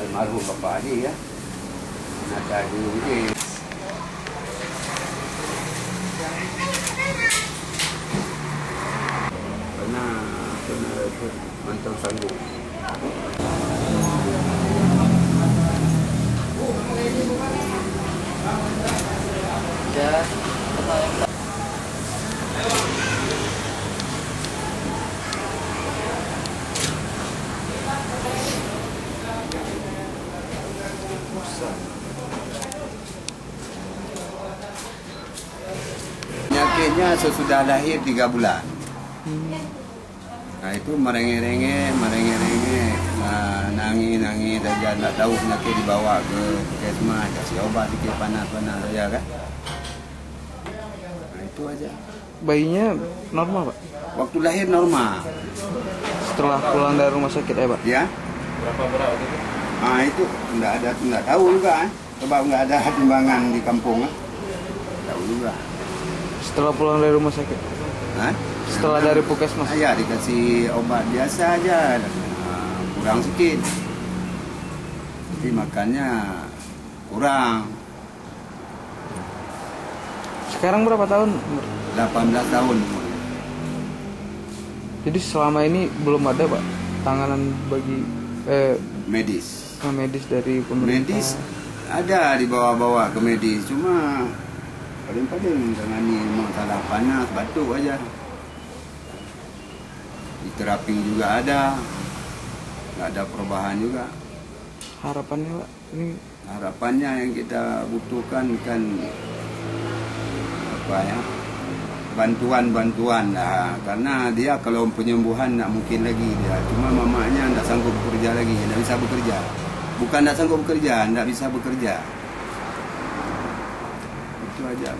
Almarhum bapak Haji ya, nak ada ni. Pernah mantau sanggup. Penyakitnya sesudah lahir 3 bulan. Nah itu merengek-rengek, nangis saja, tak tahu penyakit dibawa ke puskesmas, kasih obat sikit panas-panas saja kan. Nah itu aja. Bayinya normal Pak? Waktu lahir normal. Setelah pulang dari rumah sakit Pak? Ya. Berapa berat itu? Ah itu enggak tahu juga. Sebab enggak ada timbangan di kampung. Tahu juga. Setelah pulang dari rumah sakit? Hah? Setelah dari puskesmas? Ya dikasih obat biasa aja, kurang sedikit. Tapi makannya kurang. Sekarang berapa tahun? 18 tahun. Jadi selama ini belum ada Pak tanganan bagi medis dari pemerintah? Medis ada dibawa-bawa ke medis, cuma paling-paling tangani masalah panas, batuk aja. Di terapi juga ada, nggak ada perubahan juga. Harapannya Pak? Harapannya yang kita butuhkan kan apa ya? Bantuan lah, karena dia kalau penyembuhan tak mungkin lagi dia. Cuma mamanya tak sanggup bekerja lagi, tak bisa bekerja. Bukan tak sanggup bekerja, tak bisa bekerja. Itu aja.